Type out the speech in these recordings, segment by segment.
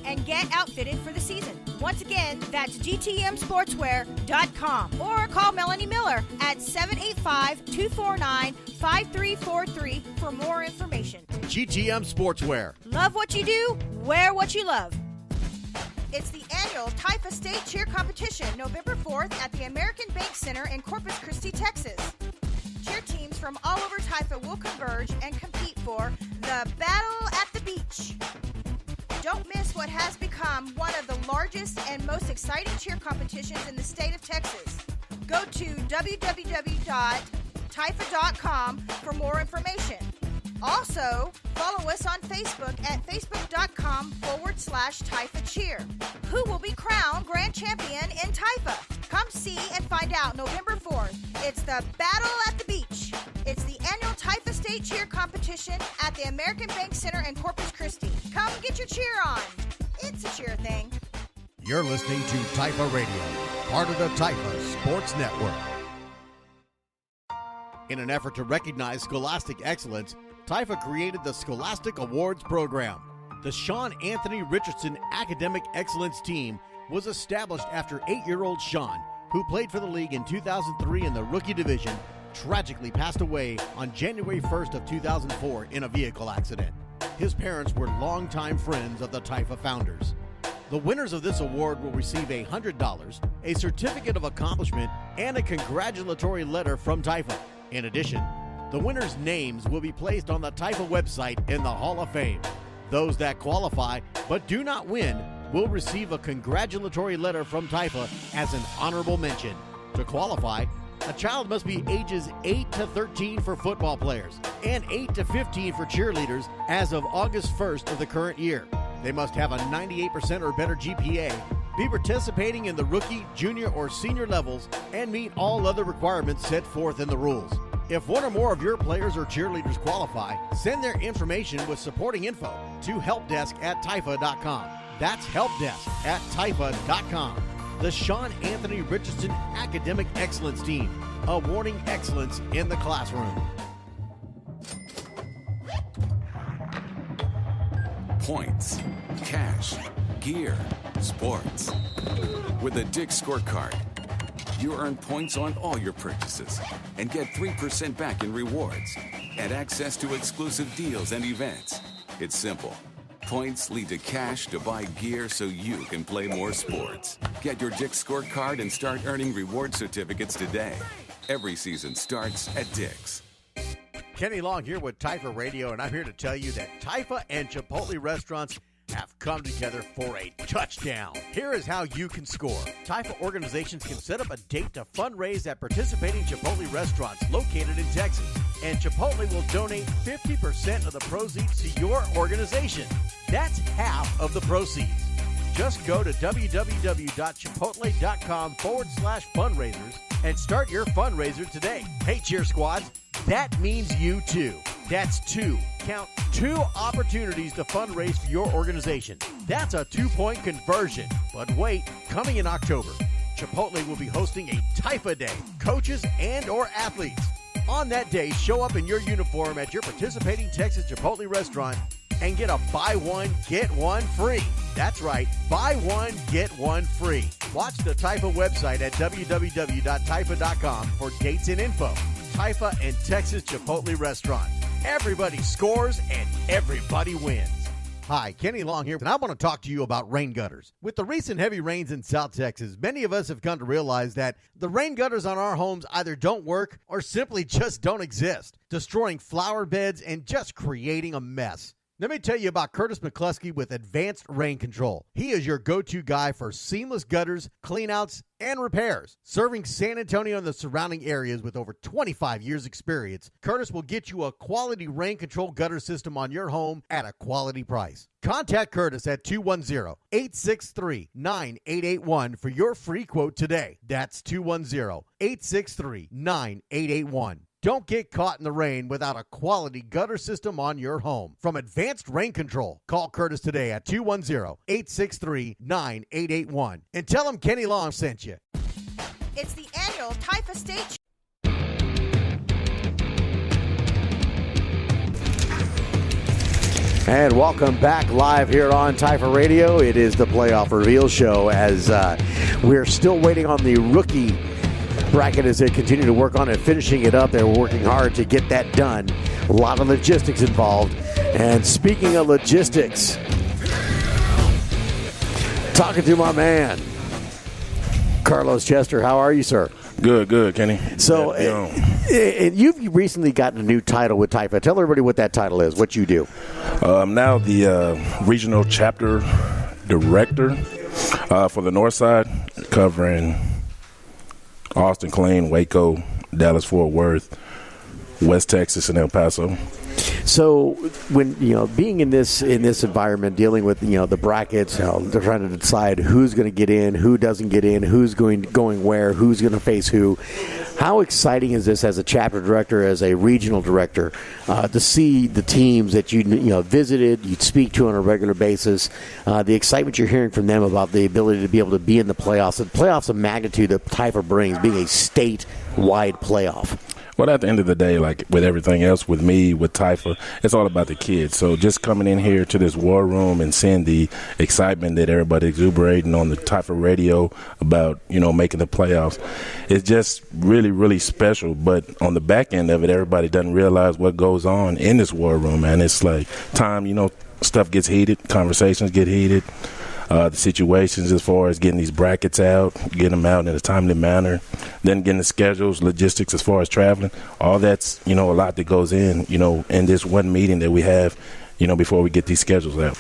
and get outfitted for the season. Once again, that's gtmsportswear.com or call Melanie Miller at 785-249-5343 for more information. GTM Sportswear. Love what you do, wear what you love. It's the annual Taifa State Cheer Competition, November 4th at the American Bank Center in Corpus Christi, Texas. Cheer teams from all over Taifa will converge and compete for the Battle at the Beach. Don't miss what has become one of the largest and most exciting cheer competitions in the state of Texas. Go to www.taifa.com for more information. Also, follow us on Facebook at facebook.com/Taifa Cheer. Who will be crowned grand champion in Taifa? Come see and find out November 4th. It's the Battle at the Beach. It's the annual Taifa State Cheer Competition at the American Bank Center in Corpus Christi. Come get your cheer on. It's a cheer thing. You're listening to Taifa Radio, part of the Taifa Sports Network. In an effort to recognize scholastic excellence, Taifa created the Scholastic Awards program. The Sean Anthony Richardson Academic Excellence Team was established after 8-year-old Sean, who played for the league in 2003 in the rookie division, tragically passed away on January 1st of 2004 in a vehicle accident. His parents were longtime friends of the Taifa founders. The winners of this award will receive $100, a certificate of accomplishment, and a congratulatory letter from Taifa. In addition, the winners' names will be placed on the Taifa website in the Hall of Fame. Those that qualify but do not win will receive a congratulatory letter from Taifa as an honorable mention. To qualify, a child must be ages 8 to 13 for football players and 8 to 15 for cheerleaders as of August 1st of the current year. They must have a 98% or better GPA, be participating in the rookie, junior, or senior levels, and meet all other requirements set forth in the rules. If one or more of your players or cheerleaders qualify, send their information with supporting info to helpdesk@taifa.com. That's helpdesk@taifa.com. The Sean Anthony Richardson Academic Excellence Team, awarding excellence in the classroom. Points, cash, gear, sports. With a Dick's Scorecard, you earn points on all your purchases and get 3% back in rewards and access to exclusive deals and events. It's simple. Points lead to cash to buy gear so you can play more sports. Get your Dick's Scorecard and start earning reward certificates today. Every season starts at Dick's. Kenny Long here with Taifa Radio, and I'm here to tell you that Taifa and Chipotle restaurants have come together for a touchdown. Here is how you can score. Taifa organizations can set up a date to fundraise at participating Chipotle restaurants located in Texas, and Chipotle will donate 50% of the proceeds to your organization. That's half of the proceeds. Just go to www.chipotle.com/fundraisers and start your fundraiser today. Hey, Cheer Squads, that means you too. That's two. Count 2 opportunities to fundraise for your organization. That's a 2-point conversion. But wait, coming in October, Chipotle will be hosting a Taifa Day, coaches and or athletes. On that day, show up in your uniform at your participating Texas Chipotle restaurant and get a buy one, get one free. That's right, buy one, get one free. Watch the Taifa website at www.taifa.com for dates and info. Taifa and Texas Chipotle restaurants. Everybody scores and everybody wins. Hi, Kenny Long here, and I want to talk to you about rain gutters. With the recent heavy rains in South Texas, many of us have come to realize that the rain gutters on our homes either don't work or simply just don't exist, destroying flower beds and just creating a mess. Let me tell you about Curtis McCluskey with Advanced Rain Control. He is your go-to guy for seamless gutters, cleanouts, and repairs. Serving San Antonio and the surrounding areas with over 25 years experience, Curtis will get you a quality rain control gutter system on your home at a quality price. Contact Curtis at 210-863-9881 for your free quote today. That's 210-863-9881. Don't get caught in the rain without a quality gutter system on your home. From Advanced Rain Control, call Curtis today at 210-863-9881 and tell him Kenny Long sent you. It's the annual Taifa State. And welcome back live here on Taifa Radio. It is the Playoff Reveal Show as we're still waiting on the rookie bracket as they continue to work on it, finishing it up. They're working hard to get that done. A lot of logistics involved. And speaking of logistics, talking to my man, Carlos Chester. How are you, sir? Good, Kenny. So, you've recently gotten a new title with Taifa. Tell everybody what that title is, what you do. I'm now the regional chapter director for the North Side, covering Austin, Killeen, Waco, Dallas, Fort Worth, West Texas, and El Paso. So, when being in this environment, dealing with the brackets, they're trying to decide who's going to get in, who doesn't get in, who's going where, who's going to face who. How exciting is this as a chapter director, as a regional director, to see the teams that you visited, you speak to on a regular basis, the excitement you're hearing from them about the ability to be able to be in the playoffs, the playoffs of magnitude that Taifa brings, being a statewide playoff. Well, at the end of the day, like with everything else, with me, with Taifa, it's all about the kids. So just coming in here to this war room and seeing the excitement that everybody exuberating on the Taifa radio about, making the playoffs, it's just really, really special. But on the back end of it, everybody doesn't realize what goes on in this war room. And it's like time, stuff gets heated, conversations get heated. The situations as far as getting these brackets out, getting them out in a timely manner, then getting the schedules, logistics as far as traveling, all that's, a lot that goes in this one meeting that we have, before we get these schedules out.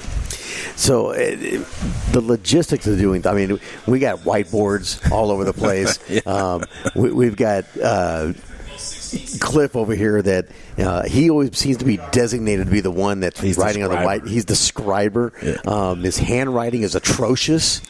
So the logistics of doing, we got whiteboards all over the place. Yeah. We've got Cliff over here that he always seems to be designated to be the one that's writing on the white. He's the scriber. Yeah. His handwriting is atrocious.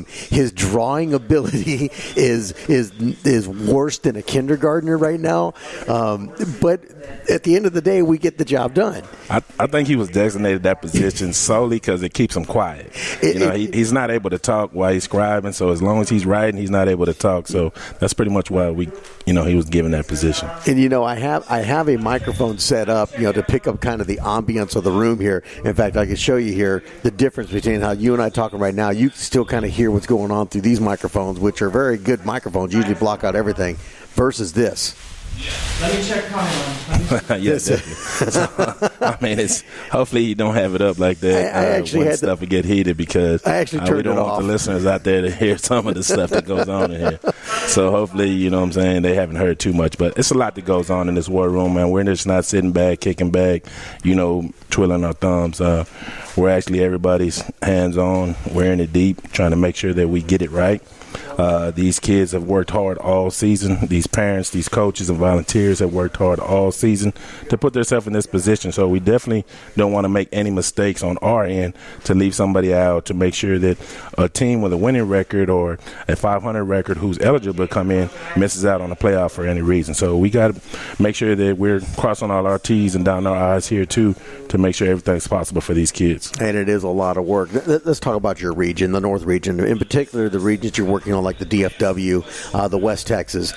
His drawing ability is worse than a kindergartner right now. But at the end of the day, we get the job done. I think he was designated that position solely because it keeps him quiet. He's not able to talk while he's scribing. So as long as he's writing, he's not able to talk. So that's pretty much why he was given that position. And I have a microphone set up, to pick up kind of the ambience of the room here. In fact, I can show you here the difference between how you and I are talking right now. You can still kind of hear what's going on through these microphones, which are very good microphones, usually block out everything, versus this. Let me check comment. Yes, so, it's hopefully you don't have it up like that. I actually when stuff will get heated because I actually turned we don't it want off. the listeners out there to hear some of the stuff that goes on in here. So hopefully, they haven't heard too much. But it's a lot that goes on in this war room, man. We're just not sitting back, kicking back, twiddling our thumbs. We're actually everybody's hands-on. We're in it deep, trying to make sure that we get it right. These kids have worked hard all season. These parents, these coaches, and volunteers have worked hard all season to put themselves in this position. So we definitely don't want to make any mistakes on our end to leave somebody out, to make sure that a team with a winning record or a 500 record who's eligible to come in misses out on the playoff for any reason. So we got to make sure that we're crossing all our T's and dotting our I's here, too, to make sure everything's possible for these kids. And it is a lot of work. Let's talk about your region, the North region, in particular the regions you're working on, like the DFW, the West Texas.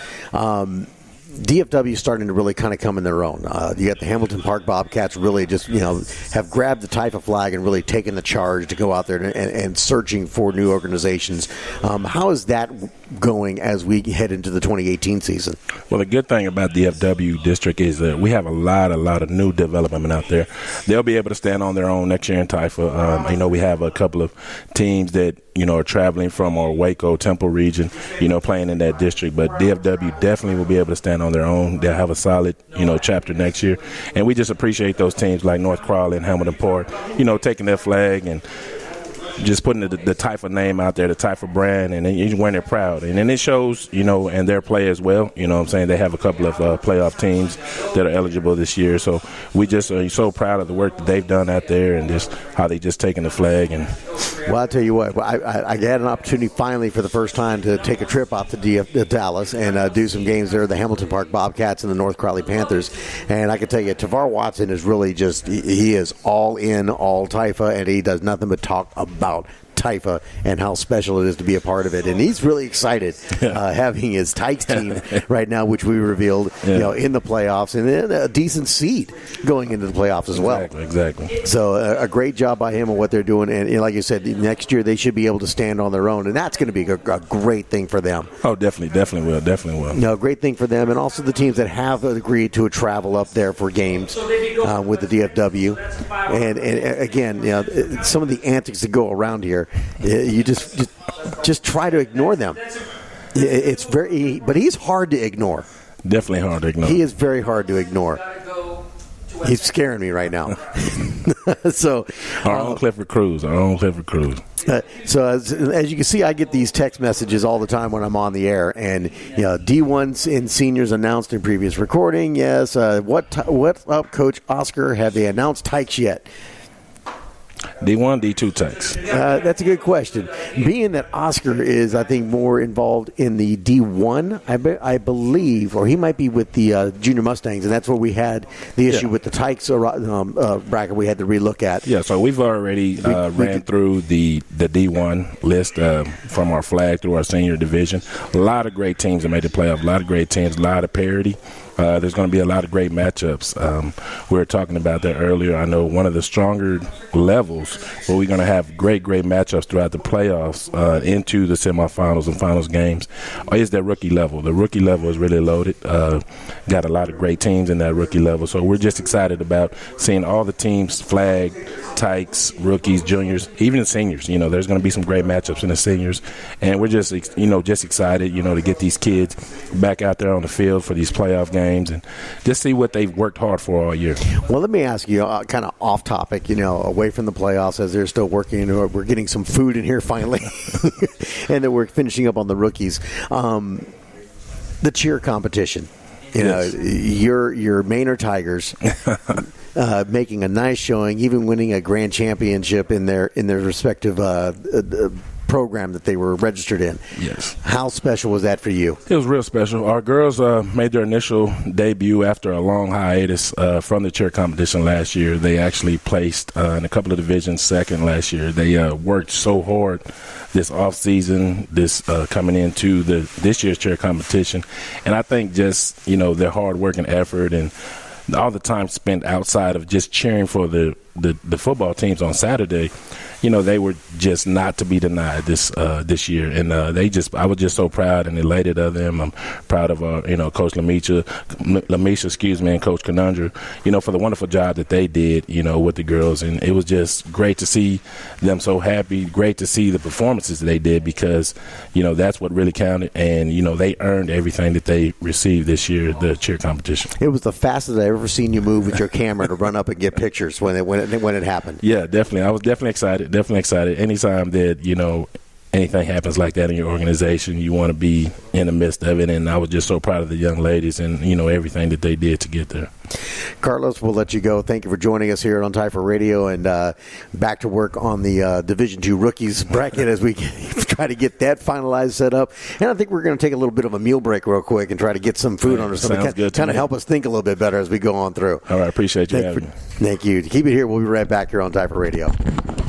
DFW is starting to really kind of come in their own. You got the Hamilton Park Bobcats really just, have grabbed the Taifa flag and really taken the charge to go out there and searching for new organizations. How is that going as we head into the 2018 season? Well, the good thing about DFW district is that we have a lot of new development out there. They'll be able to stand on their own next year in Taifa. We have a couple of teams that, are traveling from our Waco, Temple region, playing in that district. But DFW definitely will be able to stand on their own. They'll have a solid, chapter next year. And we just appreciate those teams like North Crawley and Hamilton Park, taking their flag and just putting the Taifa name out there, the Taifa brand, and then when they're proud. And then it shows, and their play as well. They have a couple of playoff teams that are eligible this year. So we just are so proud of the work that they've done out there and just how they just taken the flag. And well, I'll tell you what, I had an opportunity finally for the first time to take a trip out to Dallas and do some games there, the Hamilton Park Bobcats and the North Crawley Panthers. And I can tell you, Tavar Watson is really just, he is all in, all Taifa, and he does nothing but talk about Taifa and how special it is to be a part of it. And he's really excited having his Tykes team right now, which we revealed in the playoffs, and then a decent seed going into the playoffs as well. Exactly. So a great job by him on what they're doing. And like you said, next year they should be able to stand on their own, and that's going to be a great thing for them. Oh, definitely will. No, great thing for them, and also the teams that have agreed to travel up there for games with the DFW. And again, some of the antics that go around here, you just try to ignore them. It's but he's hard to ignore. Definitely hard to ignore. He is very hard to ignore. He's scaring me right now. So, our own Clifford Cruz. So as you can see, I get these text messages all the time when I'm on the air, and D1s and seniors announced in previous recording. Yes, what's up, Coach Oscar? Have they announced Tykes yet? D1, D2 Tykes? That's a good question. Being that Oscar is, I think, more involved in the D1, I believe, or he might be with the Junior Mustangs, and that's where we had the issue with the Tykes bracket we had to relook at. Yeah, so we've already ran through the D1 list from our flag through our senior division. A lot of great teams that made the playoff, a lot of great teams, a lot of parity. There's going to be a lot of great matchups. We were talking about that earlier. I know one of the stronger levels where we're going to have great matchups throughout the playoffs into the semifinals and finals games is that rookie level. The rookie level is really loaded. Got a lot of great teams in that rookie level. So we're just excited about seeing all the teams, flag, Tykes, rookies, juniors, even the seniors. There's going to be some great matchups in the seniors. And we're just excited, to get these kids back out there on the field for these playoff games and just see what they've worked hard for all year. Well, let me ask you, kind of off topic, away from the playoffs as they're still working. We're getting some food in here finally, and then we're finishing up on the rookies. The cheer competition. Your Maynard Tigers making a nice showing, even winning a grand championship in their respective program that they were registered in. Yes. How special was that for you? It was real special. Our girls made their initial debut after a long hiatus from the cheer competition last year. They actually placed in a couple of divisions second last year. They worked so hard this off season, coming into this year's cheer competition, and I think just their hard work and effort and all the time spent outside of just cheering for the football teams on Saturday, they were just not to be denied this year, and I was just so proud and elated of them. I'm proud of Coach Lamisha, and Coach Conundra, for the wonderful job that they did, with the girls, and it was just great to see them so happy. Great to see the performances they did because, that's what really counted, and they earned everything that they received this year, the cheer competition. It was the fastest I've ever seen you move with your camera to run up and get pictures when it happened. Yeah, definitely. I was definitely excited. Anytime that, anything happens like that in your organization, you want to be in the midst of it. And I was just so proud of the young ladies and, everything that they did to get there. Carlos, we'll let you go. Thank you for joining us here on Taifa Radio, and back to work on the Division II rookies bracket as we try to get that finalized, set up. And I think we're going to take a little bit of a meal break real quick and try to get some food on our stomach. Kind of help us think a little bit better as we go on through. All right, appreciate you having me. Thank you. Keep it here. We'll be right back here on Taifa Radio.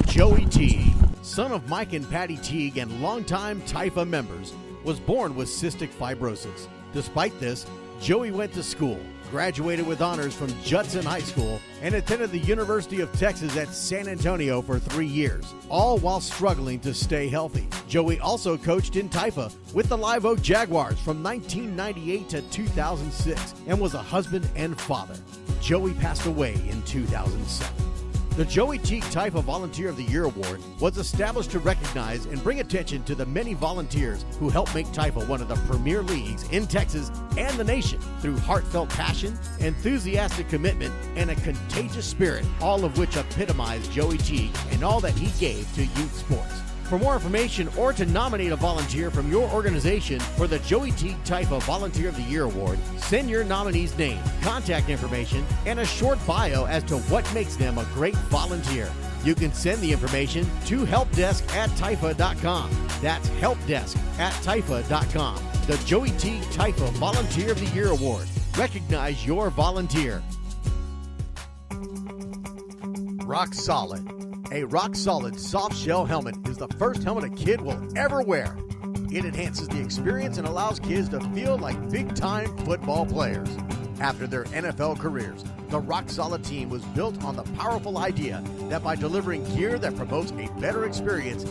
Joey Teague, son of Mike and Patty Teague and longtime Taifa members, was born with cystic fibrosis. Despite this, Joey went to school, graduated with honors from Judson High School, and attended the University of Texas at San Antonio for 3 years, all while struggling to stay healthy. Joey also coached in Taifa with the Live Oak Jaguars from 1998 to 2006 and was a husband and father. Joey passed away in 2007. The Joey Teague Taifa Volunteer of the Year Award was established to recognize and bring attention to the many volunteers who help make Taifa one of the premier leagues in Texas and the nation through heartfelt passion, enthusiastic commitment, and a contagious spirit, all of which epitomize Joey Teague and all that he gave to youth sports. For more information or to nominate a volunteer from your organization for the Joey Teague Taifa Volunteer of the Year Award, send your nominee's name, contact information, and a short bio as to what makes them a great volunteer. You can send the information to helpdesk@taifa.com. That's helpdesk@taifa.com. The Joey Teague Taifa Volunteer of the Year Award. Recognize your volunteer. Rock solid A rock-solid soft-shell helmet is the first helmet a kid will ever wear. It enhances the experience and allows kids to feel like big-time football players. After their NFL careers, the Rock Solid team was built on the powerful idea that by delivering gear that promotes a better experience,